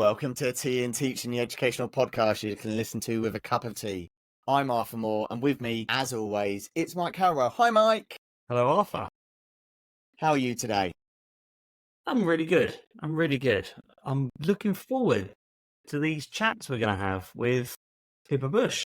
Welcome to Tea and Teaching, the educational podcast you can listen to with a cup of tea. I'm Arthur Moore, and with me, as always, it's Mike Harrow. Hi, Mike. Hello, Arthur. How are you today? I'm really good. I'm looking forward to these chats we're going to have with Pippa Busch.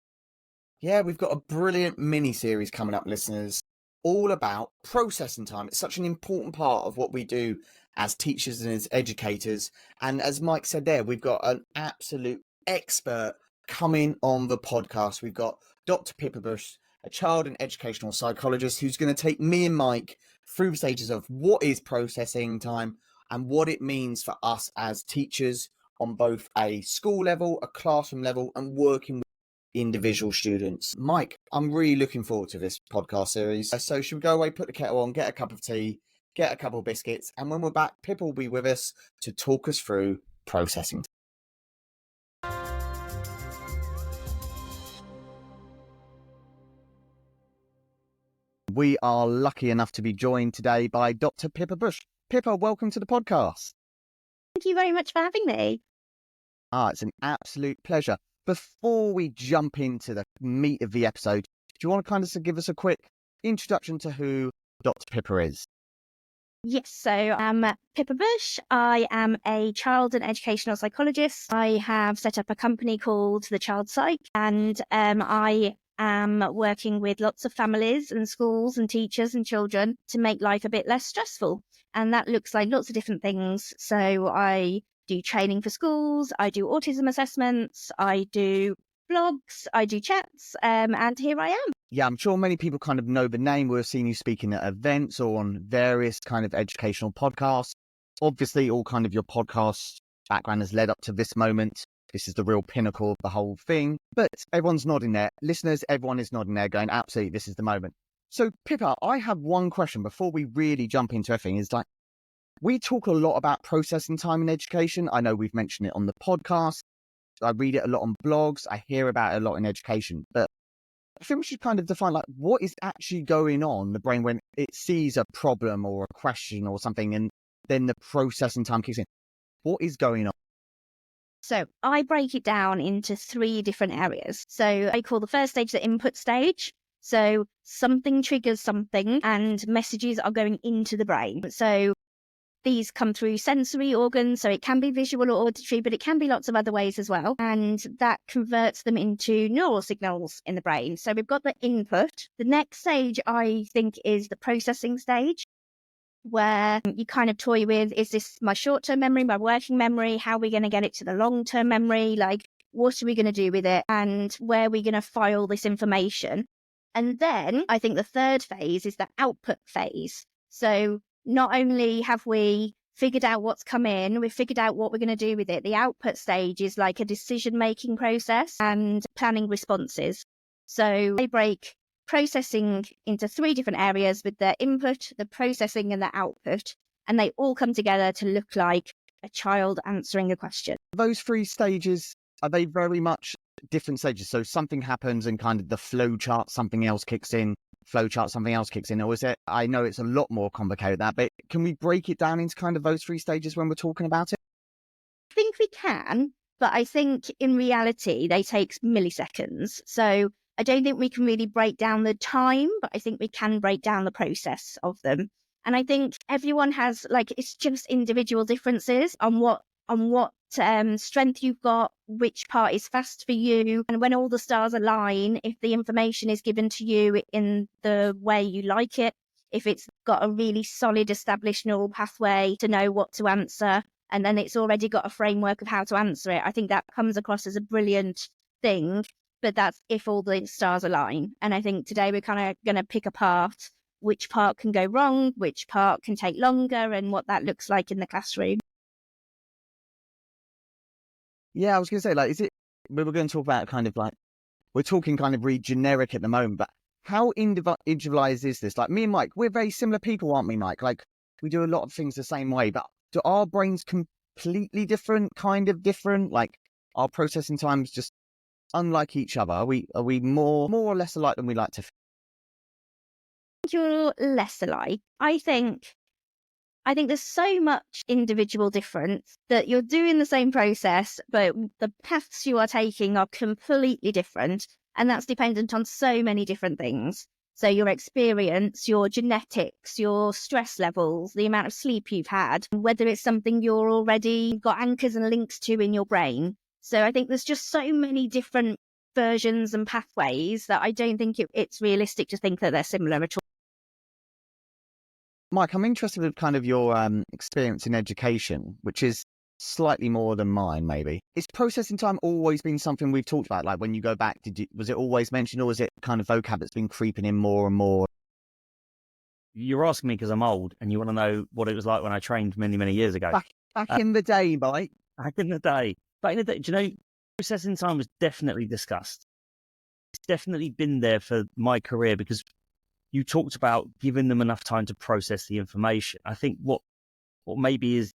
Yeah, we've got a brilliant mini-series coming up, listeners, all about processing time. It's such an important part of what we do as teachers and as educators. And as Mike said there, we've got an absolute expert coming on the podcast. We've got Dr. Pippa Busch, a child and educational psychologist, who's going to take me and Mike through the stages of what is processing time and what it means for us as teachers on both a school level, a classroom level, and working with individual students. Mike, I'm really looking forward to this podcast series. So should we go away, put the kettle on, get a cup of tea, get a couple of biscuits, and when we're back, Pippa will be with us to talk us through processing. We are lucky enough to be joined today by Dr. Pippa Busch. Pippa, welcome to the podcast. Thank you very much for having me. It's an absolute pleasure. Before we jump into the meat of the episode, do you want to kind of give us a quick introduction to who Dr. Pippa is? Yes, so I'm Pippa Busch. I am a child and educational psychologist. I have set up a company called The Child Psych, and I am working with lots of families and schools and teachers and children to make life a bit less stressful. And that looks like lots of different things. So I do training for schools, I do autism assessments, I do blogs, I do chats, and here I am. Yeah, I'm sure many people kind of know the name. We've seen you speaking at events or on various kind of educational podcasts. Obviously, all kind of your podcast background has led up to this moment. This is the real pinnacle of the whole thing. But everyone's nodding there. Listeners, everyone is nodding there going, absolutely, this is the moment. So, Pippa, I have one question before we really jump into everything. Is like, we talk a lot about processing time in education. I know we've mentioned it on the podcast. I read it a lot on blogs. I hear about it a lot in education. But I think we should kind of define like what is actually going on in the brain when it sees a problem or a question or something, and then the processing time kicks in. What is going on? So I break it down into 3 different areas. So I call the first stage the input stage. So something triggers something and messages are going into the brain. So these come through sensory organs, so it can be visual or auditory, but it can be lots of other ways as well. And that converts them into neural signals in the brain. So we've got the input. The next stage, I think, is the processing stage, where you kind of toy with, is this my short-term memory, my working memory? How are we going to get it to the long-term memory? Like, what are we going to do with it? And where are we going to file this information? And then I think the third phase is the output phase. So not only have we figured out what's come in, we've figured out what we're going to do with it. The output stage is like a decision-making process and planning responses. So I break processing into 3 different areas with the input, the processing and the output. And they all come together to look like a child answering a question. Those 3 stages, are they very much different stages? So something happens and kind of the flow chart, something else kicks in. Flow chart, something else kicks in, or is it? I know it's a lot more complicated than that, but can we break it down into kind of those 3 stages when we're talking about it? I think we can, but I think in reality they take milliseconds. So I don't think we can really break down the time, but I think we can break down the process of them. And I think everyone has, like, it's just individual differences on what strength you've got, which part is fast for you. And when all the stars align, if the information is given to you in the way you like it, if it's got a really solid established neural pathway to know what to answer, and then it's already got a framework of how to answer it, I think that comes across as a brilliant thing. But that's if all the stars align. And I think today we're kind of going to pick apart which part can go wrong, which part can take longer, and what that looks like in the classroom. Yeah, I was going to say, like, we were going to talk about kind of like, we're talking kind of really generic at the moment, but how individualized is this? Like, me and Mike, we're very similar people, aren't we, Mike? Like, we do a lot of things the same way, but do our brains completely different, kind of different? Like, our processing times just unlike each other? Are we more or less alike than we like to think? You're less alike. I think I think there's so much individual difference that you're doing the same process, but the paths you are taking are completely different. And that's dependent on so many different things. So your experience, your genetics, your stress levels, the amount of sleep you've had, whether it's something you're already got anchors and links to in your brain. So I think there's just so many different versions and pathways that I don't think it's realistic to think that they're similar at all. Mike, I'm interested in kind of your experience in education, which is slightly more than mine, maybe. Is processing time always been something we've talked about? Like when you go back, was it always mentioned, or was it kind of vocab that's been creeping in more and more? You're asking me because I'm old and you want to know what it was like when I trained many, many years ago. Back in the day, Mike. Back in the day. Do you know, processing time was definitely discussed. It's definitely been there for my career because you talked about giving them enough time to process the information. I think what maybe is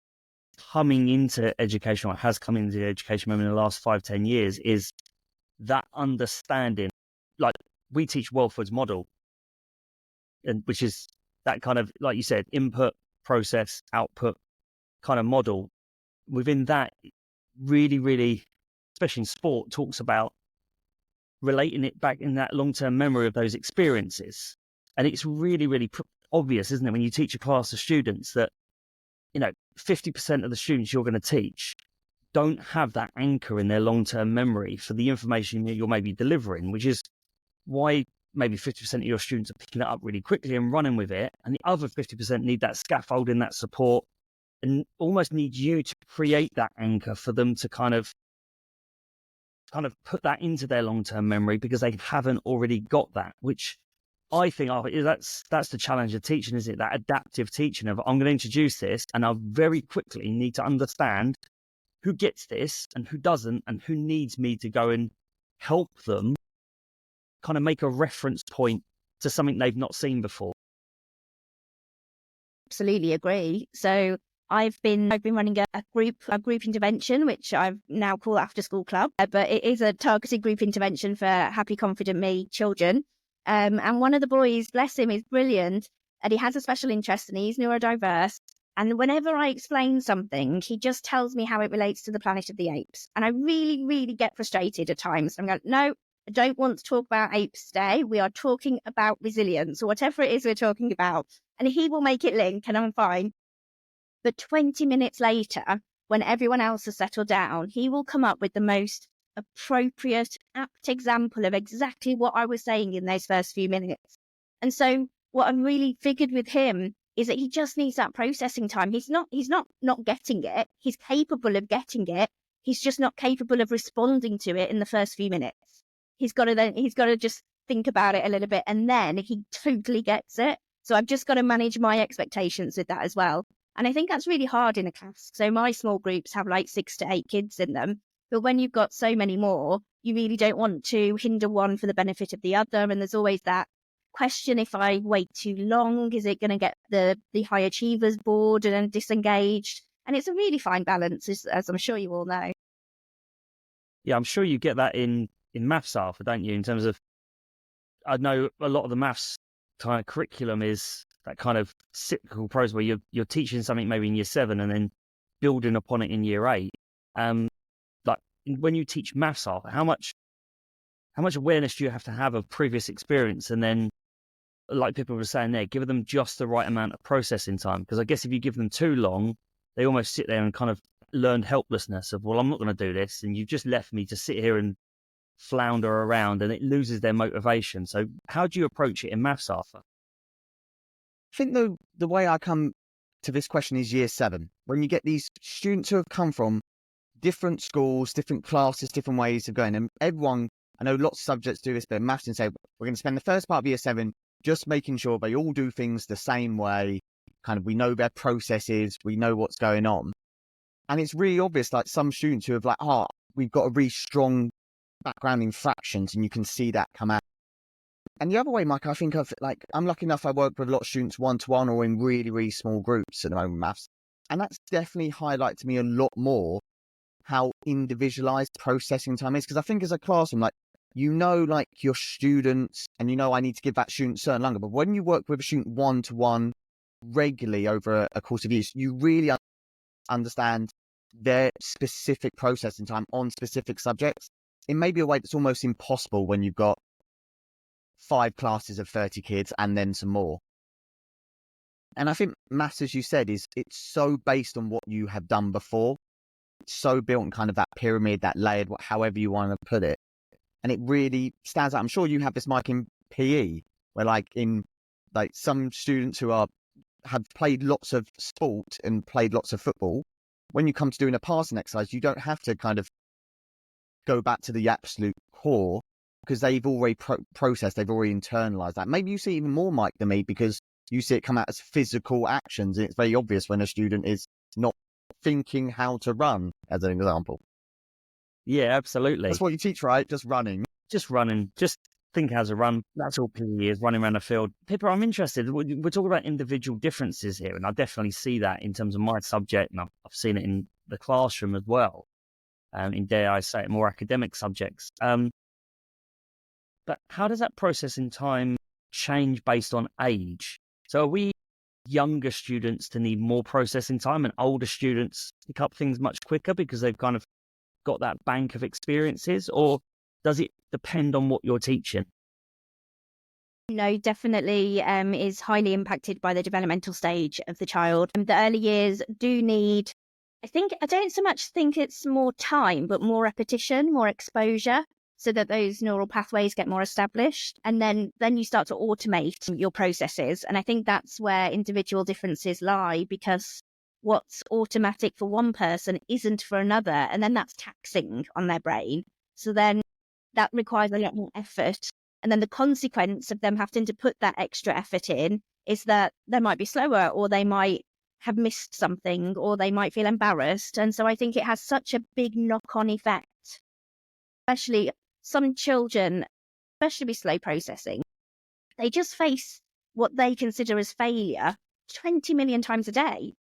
coming into education, or has come into education in the last 5-10 years, is that understanding. Like we teach Welford's model, and which is that kind of, like you said, input, process, output kind of model. Within that, really, really, especially in sport, talks about relating it back in that long-term memory of those experiences. And it's really, really obvious, isn't it, when you teach a class of students that, 50% of the students you're going to teach don't have that anchor in their long-term memory for the information that you're maybe delivering, which is why maybe 50% of your students are picking it up really quickly and running with it. And the other 50% need that scaffolding, that support, and almost need you to create that anchor for them to kind of put that into their long-term memory because they haven't already got that, which I think that's the challenge of teaching, isn't it? That adaptive teaching of, I'm going to introduce this and I very quickly need to understand who gets this and who doesn't and who needs me to go and help them kind of make a reference point to something they've not seen before. Absolutely agree. So I've been running a group intervention, which I've now call After School Club, but it is a targeted group intervention for Happy Confident Me children. And one of the boys, bless him, is brilliant, and he has a special interest and he's neurodiverse. And whenever I explain something, he just tells me how it relates to the Planet of the Apes. And I really, really get frustrated at times. I'm going, no, I don't want to talk about apes today. We are talking about resilience or whatever it is we're talking about. And he will make it link and I'm fine. But 20 minutes later, when everyone else has settled down, he will come up with the most appropriate, apt example of exactly what I was saying in those first few minutes. And so what I've really figured with him is that he just needs that processing time. He's not getting it. He's capable of getting it. He's just not capable of responding to it in the first few minutes. He's got to just think about it a little bit and then he totally gets it. So I've just got to manage my expectations with that as well. And I think that's really hard in a class. So my small groups have like 6 to 8 kids in them. But when you've got so many more, you really don't want to hinder one for the benefit of the other. And there's always that question, if I wait too long, is it going to get the high achievers bored and disengaged? And it's a really fine balance, as I'm sure you all know. Yeah, I'm sure you get that in maths, Alpha, don't you? In terms of, I know a lot of the maths kind of curriculum is that kind of cyclical process where you're teaching something maybe in year 7 and then building upon it in year 8. Like when you teach maths, Alpha, how much awareness do you have to have of previous experience? And then, like people were saying there, give them just the right amount of processing time. Because I guess if you give them too long, they almost sit there and kind of learn helplessness of, well, I'm not going to do this. And you've just left me to sit here and flounder around and it loses their motivation. So how do you approach it in maths, Arthur? I think the way I come to this question is year 7. When you get these students who have come from different schools, different classes, different ways of going. And everyone, I know lots of subjects do this, but maths and say, we're going to spend the first part of year 7 just making sure they all do things the same way. Kind of, we know their processes, we know what's going on. And it's really obvious, like some students who have like, we've got a really strong background in fractions and you can see that come out. And the other way, Mike, I think I'm lucky enough I work with a lot of students one-to-one or in really, really small groups at the moment with maths. And that's definitely highlighted to me a lot more how individualized processing time is. Because I think as a classroom, like your students and I need to give that student certain longer. But when you work with a student one-to-one regularly over a course of years, you really understand their specific processing time on specific subjects in maybe a way that's almost impossible when you've got 5 classes of 30 kids and then some more. And I think maths, as you said, it's so based on what you have done before. It's so built on kind of that pyramid, that layered, however you want to put it. And it really stands out. I'm sure you have this, Mike, in PE, where like some students who have played lots of sport and played lots of football, when you come to doing a passing exercise, you don't have to kind of go back to the absolute core because they've already processed, they've already internalized that. Maybe you see even more, Mike, than me, because you see it come out as physical actions. And it's very obvious when a student is not thinking how to run, as an example. Yeah, absolutely. That's what you teach, right? Just running. Just running. Just think how to run. That's all PE is, running around the field. Pippa, I'm interested. We're talking about individual differences here, and I definitely see that in terms of my subject, and I've seen it in the classroom as well, in, dare I say it, more academic subjects. But how does that processing time change based on age? So are we younger students to need more processing time and older students pick up things much quicker because they've kind of got that bank of experiences, or does it depend on what you're teaching? No, definitely is highly impacted by the developmental stage of the child. The early years do need, I don't so much think it's more time, but more repetition, more exposure, so that those neural pathways get more established. And then you start to automate your processes. And I think that's where individual differences lie, because what's automatic for one person isn't for another. And then that's taxing on their brain. So then that requires a lot more effort. And then the consequence of them having to put that extra effort in is that they might be slower, or they might have missed something, or they might feel embarrassed. And so I think it has such a big knock-on effect, especially some children, especially with slow processing. They just face what they consider as failure 20 million times a day.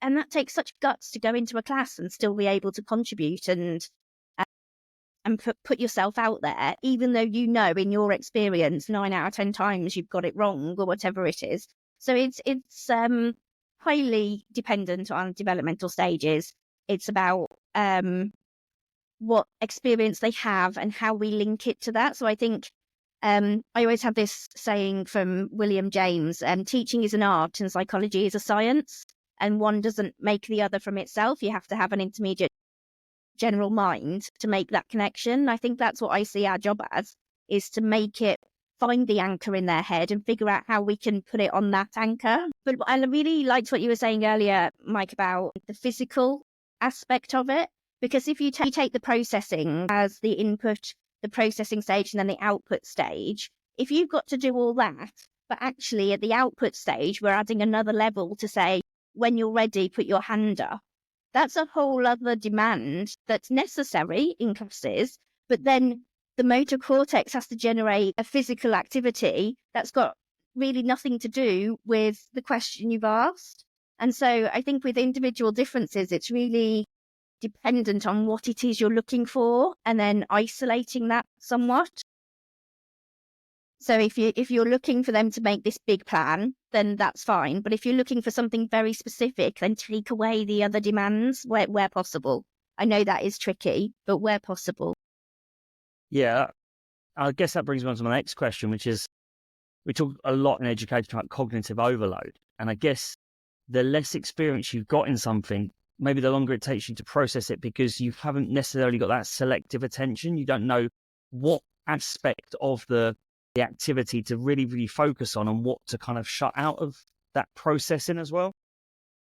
And that takes such guts to go into a class and still be able to contribute and put yourself out there, even though you know in your experience 9 out of 10 times you've got it wrong or whatever it is. So it's highly dependent on developmental stages. It's about what experience they have and how we link it to that. So I think I always have this saying from William James, teaching is an art and psychology is a science, and one doesn't make the other from itself. You have to have an intermediate general mind to make that connection. I think that's what I see our job as, is to make it, find the anchor in their head and figure out how we can put it on that anchor. But I really liked what you were saying earlier, Mike, about the physical aspect of it, because if you take the processing as the input, the processing stage, and then the output stage, if you've got to do all that, but actually at the output stage, we're adding another level to say, when you're ready, put your hand up. That's a whole other demand that's necessary in classes, but then the motor cortex has to generate a physical activity that's got really nothing to do with the question you've asked. And so I think with individual differences, it's really dependent on what it is you're looking for and then isolating that somewhat. So if you're looking for them to make this big plan, then that's fine. But if you're looking for something very specific, then take away the other demands where possible. I know that is tricky, but where possible. Yeah, I guess that brings me on to my next question, which is, we talk a lot in education about cognitive overload. And I guess the less experience you've got in something, maybe the longer it takes you to process it, because you haven't necessarily got that selective attention. You don't know what aspect of the activity to really, really focus on and what to kind of shut out of that processing as well.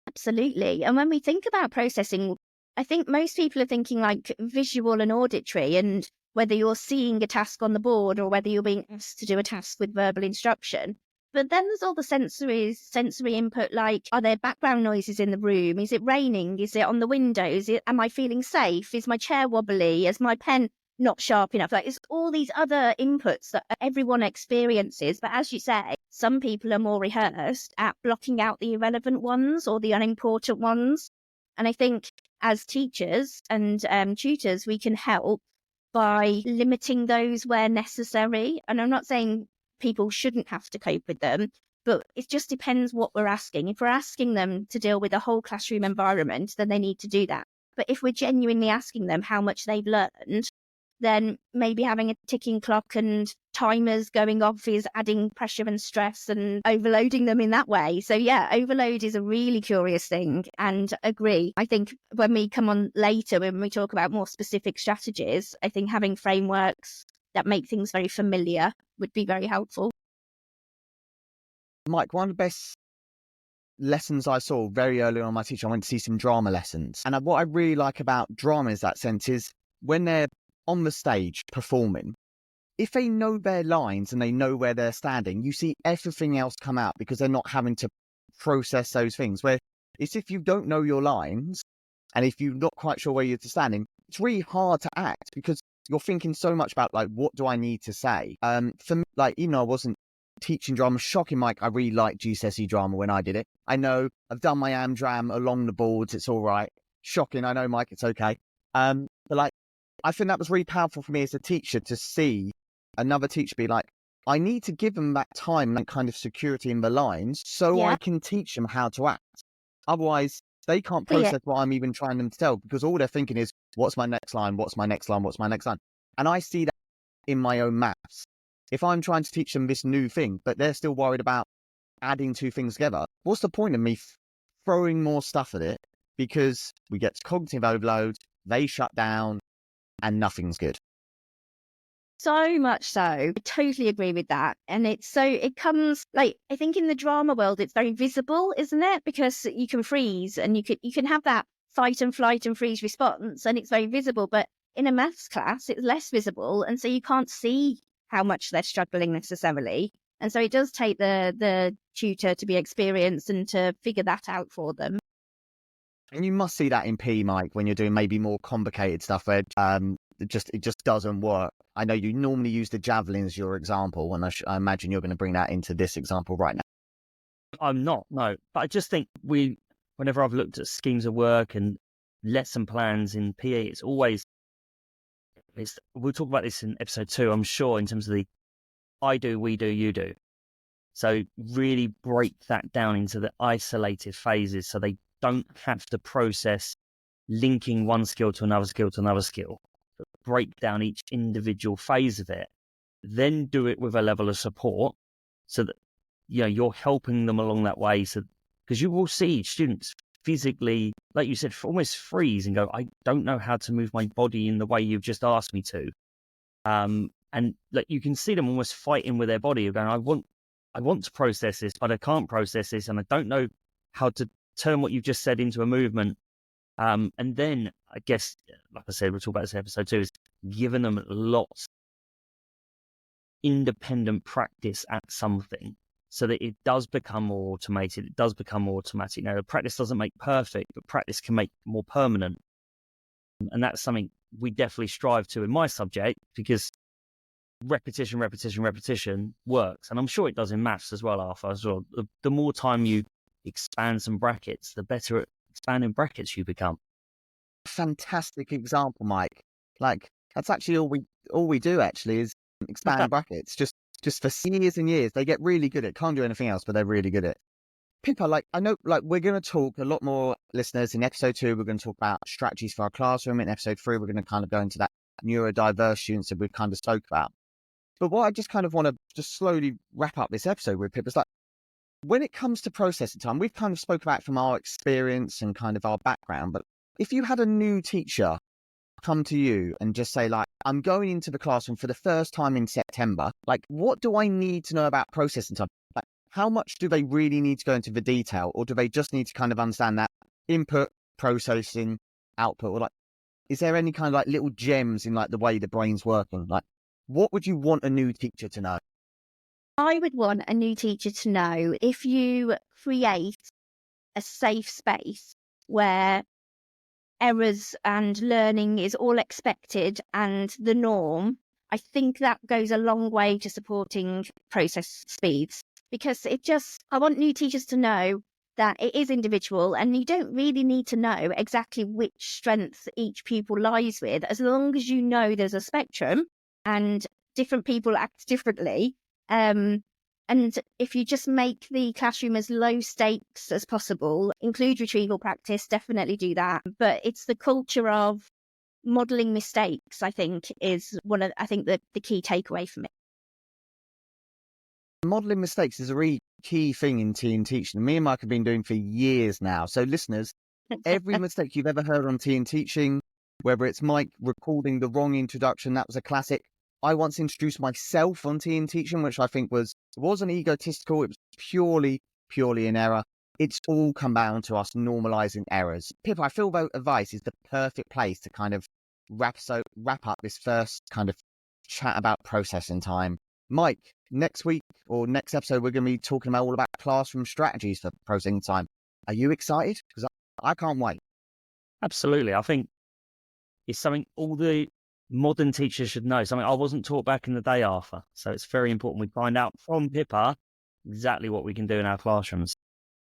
Absolutely. And when we think about processing, I think most people are thinking like visual and auditory, and whether you're seeing a task on the board or whether you're being asked to do a task with verbal instruction. But then there's all the sensory input, like, are there background noises in the room? Is it raining? Is it on the windows? Am I feeling safe? Is my chair wobbly? Is my pen not sharp enough? Like, it's all these other inputs that everyone experiences. But as you say, some people are more rehearsed at blocking out the irrelevant ones or the unimportant ones. And I think as teachers and tutors, we can help by limiting those where necessary. And I'm not saying people shouldn't have to cope with them, But it just depends what we're asking. If we're asking them to deal with a whole classroom environment, then they need to do that. But if we're genuinely asking them how much they've learned, then maybe having a ticking clock and timers going off is adding pressure and stress and overloading them in that way. So yeah, overload is a really curious thing, and agree. I think when we come on later, when we talk about more specific strategies, I think having frameworks that make things very familiar would be very helpful. Mike, one of the best lessons I saw very early on in my teaching, I went to see some drama lessons. And what I really like about drama in that sense is when they're on the stage performing, if they know their lines and they know where they're standing, you see everything else come out because they're not having to process those things. Where it's if you don't know your lines and if you're not quite sure where you're standing, it's really hard to act because you're thinking so much about like, what do I need to say? For me, like, even though I wasn't teaching drama, shocking, Mike, I really liked GCSE drama when I did it. I know I've done my Amdram along the boards. It's all right. Shocking. I know, Mike, it's okay. But like, I think that was really powerful for me as a teacher to see another teacher be like, I need to give them that time and kind of security in the lines so I can teach them how to act. Otherwise, they can't process what I'm even trying them to tell because all they're thinking is, what's my next line? What's my next line? What's my next line? And I see that in my own maths. If I'm trying to teach them this new thing, but they're still worried about adding two things together, what's the point of me throwing more stuff at it? Because we get cognitive overload, they shut down, and nothing's good. So much so. I totally agree with that. And it comes like, I think in the drama world, it's very visible, isn't it? Because you can freeze and you can have that fight and flight and freeze response and it's very visible. But in a maths class, it's less visible. And so you can't see how much they're struggling necessarily. And so it does take the tutor to be experienced and to figure that out for them. And you must see that in P, Mike, when you're doing maybe more complicated stuff where it just doesn't work. I know you normally use the javelin as your example, and I imagine you're going to bring that into this example right now. I'm not, no. But I just think whenever I've looked at schemes of work and lesson plans in PE, we'll talk about this in episode 2, I'm sure, in terms of the I do, we do, you do. So really break that down into the isolated phases so they don't have to process linking one skill to another skill to another skill. But break down each individual phase of it, then do it with a level of support so that you're helping them along that way. So because you will see students physically, like you said, almost freeze and go, I don't know how to move my body in the way you've just asked me to. And like you can see them almost fighting with their body, going, I want to process this, but I can't process this, and I don't know how to turn what you've just said into a movement. And then I guess, like I said, we'll talk about this in episode 2, is giving them lots independent practice at something so that it does become more automated. It does become more automatic. Now, practice doesn't make perfect, but practice can make more permanent. And that's something we definitely strive to in my subject because repetition works. And I'm sure it does in maths as well, Arthur, as well. The more time you expand some brackets, the better at expanding brackets you become. Fantastic example, Mike. Like, that's actually all we do actually is expand brackets. Just for years and years. They get really good at it. Can't do anything else, but they're really good at it. Pippa, like, I know, like, we're going to talk a lot more, listeners. In episode 2, we're going to talk about strategies for our classroom. In episode 3, we're going to kind of go into that neurodiverse students that we've kind of spoke about. But what I just kind of want to just slowly wrap up this episode with, Pippa, is like, when it comes to processing time, we've kind of spoke about from our experience and kind of our background, but if you had a new teacher come to you and just say, like, I'm going into the classroom for the first time in September, like, what do I need to know about processing time? Like, how much do they really need to go into the detail, or do they just need to kind of understand that input, processing, output, or like, is there any kind of like little gems in like the way the brain's working? Like, what would you want a new teacher to know? I would want a new teacher to know, if you create a safe space where errors and learning is all expected and the norm, I think that goes a long way to supporting process speeds. Because I want new teachers to know that it is individual and you don't really need to know exactly which strengths each pupil lies with, as long as you know there's a spectrum and different people act differently. And if you just make the classroom as low stakes as possible, include retrieval practice, definitely do that. But it's the culture of modeling mistakes, I think, is the key takeaway for me. Modeling mistakes is a really key thing in tea and teaching. Me and Mike have been doing for years now. So listeners, every mistake you've ever heard on tea and teaching, whether it's Mike recording the wrong introduction, that was a classic. I once introduced myself on tea and teaching, which I think wasn't egotistical. It was purely in error. It's all come down to us normalizing errors. Pippa, I feel that advice is the perfect place to kind of wrap up this first kind of chat about processing time. Mike, next week or next episode, we're going to be talking about all about classroom strategies for processing time. Are you excited? Because I can't wait. Absolutely. I think it's something all the modern teachers should know, something I wasn't taught back in the day, Arthur. So it's very important we find out from Pippa exactly what we can do in our classrooms.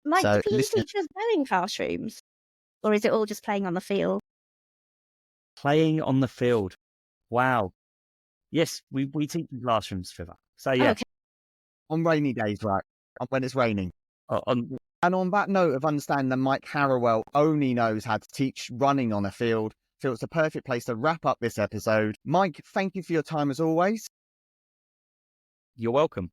Mike, So, do PE teachers go in classrooms? Or is it all just playing on the field? Playing on the field. Wow. Yes, we teach in classrooms, Pippa. So yeah. Okay. On rainy days, right? When it's raining. And on that note of understanding that Mike Harrowell only knows how to teach running on a field, feels the perfect place to wrap up this episode. Mike, thank you for your time as always. You're welcome.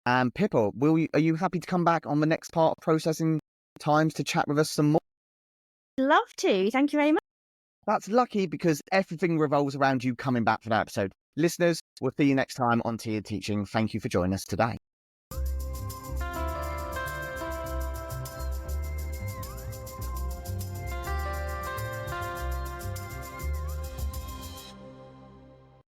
And Pippa, are you happy to come back on the next part of processing times to chat with us some more? Love to. Thank you very much. That's lucky because everything revolves around you coming back for that episode. Listeners, we'll see you next time on Tea and Teaching. Thank you for joining us today.